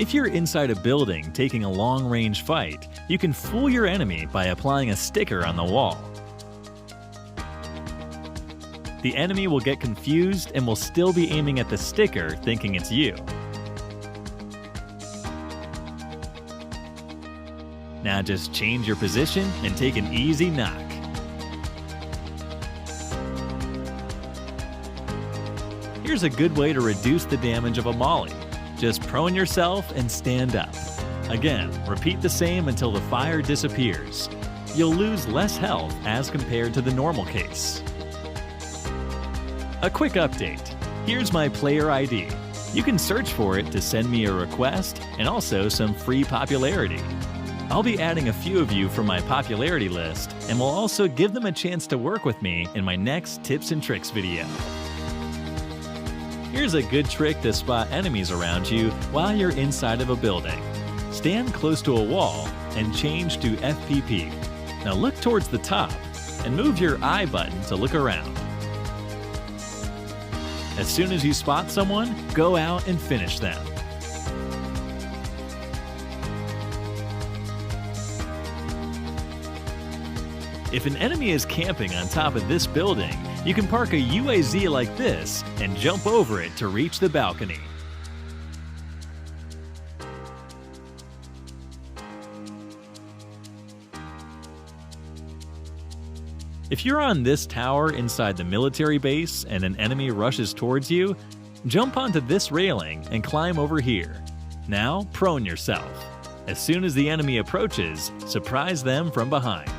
If you're inside a building taking a long-range fight, you can fool your enemy by applying a sticker on the wall. The enemy will get confused and will still be aiming at the sticker thinking it's you. Now just change your position and take an easy knock. Here's a good way to reduce the damage of a molly. Just prone yourself and stand up. Again, repeat the same until the fire disappears. You'll lose less health as compared to the normal case. A quick update. Here's my player ID. You can search for it to send me a request and also some free popularity. I'll be adding a few of you from my popularity list and will also give them a chance to work with me in my next tips and tricks video. Here's a good trick to spot enemies around you while you're inside of a building. Stand close to a wall and change to FPP. Now look towards the top and move your I button to look around. As soon as you spot someone, go out and finish them. If an enemy is camping on top of this building, you can park a UAZ like this and jump over it to reach the balcony. If you're on this tower inside the military base and an enemy rushes towards you, jump onto this railing and climb over here. Now prone yourself. As soon as the enemy approaches, surprise them from behind.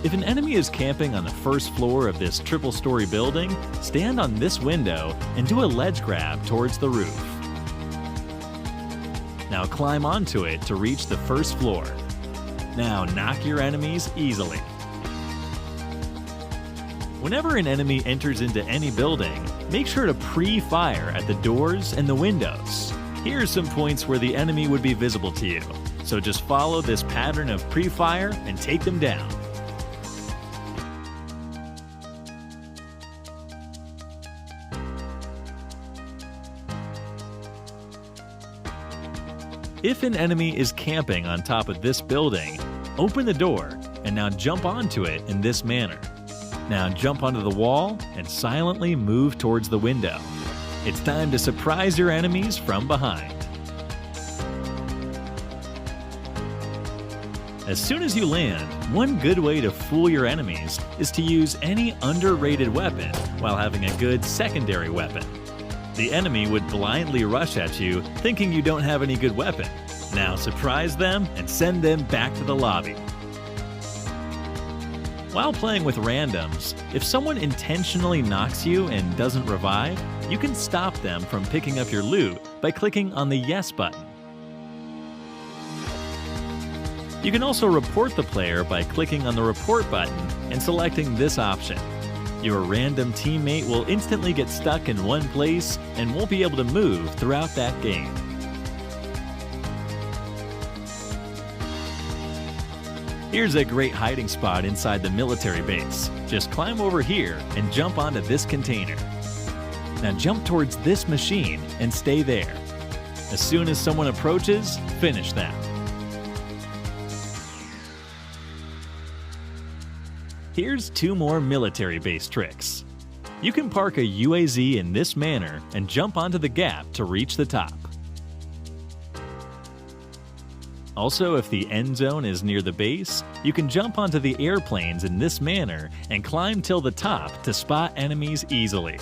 If an enemy is camping on the first floor of this triple-story building, stand on this window and do a ledge grab towards the roof. Now climb onto it to reach the first floor. Now knock your enemies easily. Whenever an enemy enters into any building, make sure to pre-fire at the doors and the windows. Here are some points where the enemy would be visible to you, so just follow this pattern of pre-fire and take them down. If an enemy is camping on top of this building, open the door and now jump onto it in this manner. Now jump onto the wall and silently move towards the window. It's time to surprise your enemies from behind. As soon as you land, one good way to fool your enemies is to use any underrated weapon while having a good secondary weapon. The enemy would blindly rush at you, thinking you don't have any good weapon. Now surprise them and send them back to the lobby. While playing with randoms, if someone intentionally knocks you and doesn't revive, you can stop them from picking up your loot by clicking on the Yes button. You can also report the player by clicking on the Report button and selecting this option. Your random teammate will instantly get stuck in one place and won't be able to move throughout that game. Here's a great hiding spot inside the military base. Just climb over here and jump onto this container. Now jump towards this machine and stay there. As soon as someone approaches, finish them. Here's two more military base tricks. You can park a UAZ in this manner and jump onto the gap to reach the top. Also, if the end zone is near the base, you can jump onto the airplanes in this manner and climb till the top to spot enemies easily.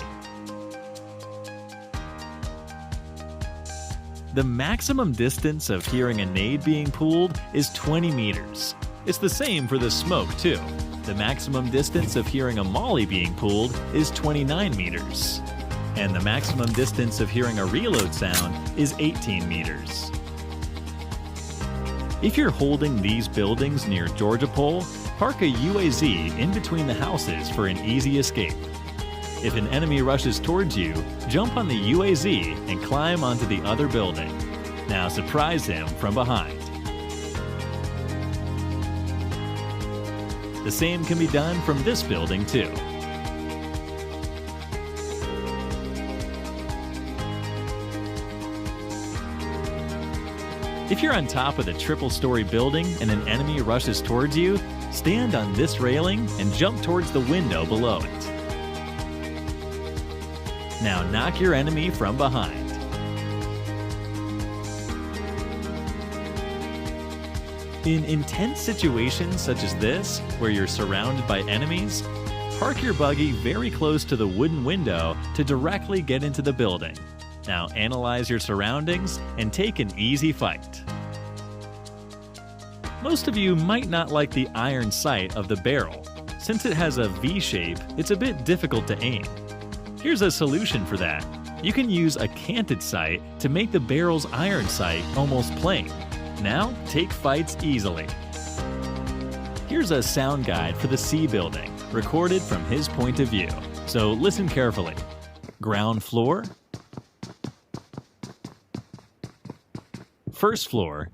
The maximum distance of hearing a nade being pulled is 20 meters. It's the same for the smoke too. The maximum distance of hearing a molly being pulled is 29 meters. And the maximum distance of hearing a reload sound is 18 meters. If you're holding these buildings near Georgia Pole, park a UAZ in between the houses for an easy escape. If an enemy rushes towards you, jump on the UAZ and climb onto the other building. Now surprise him from behind. The same can be done from this building too. If you're on top of the triple-story building and an enemy rushes towards you, stand on this railing and jump towards the window below it. Now knock your enemy from behind. In intense situations such as this, where you're surrounded by enemies, park your buggy very close to the wooden window to directly get into the building. Now analyze your surroundings and take an easy fight. Most of you might not like the iron sight of the barrel. Since it has a V shape, it's a bit difficult to aim. Here's a solution for that. You can use a canted sight to make the barrel's iron sight almost plain. Now, take fights easily. Here's a sound guide for the C building, recorded from his point of view. So listen carefully. Ground floor. First floor.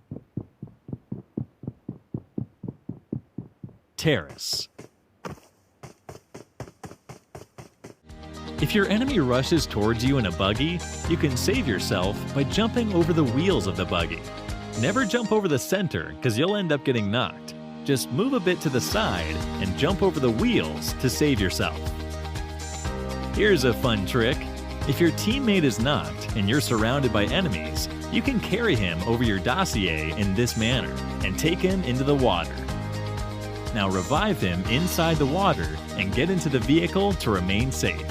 Terrace. If your enemy rushes towards you in a buggy, you can save yourself by jumping over the wheels of the buggy. Never jump over the center, because you'll end up getting knocked. Just move a bit to the side and jump over the wheels to save yourself. Here's a fun trick. If your teammate is knocked and you're surrounded by enemies, you can carry him over your dossier in this manner and take him into the water. Now revive him inside the water and get into the vehicle to remain safe.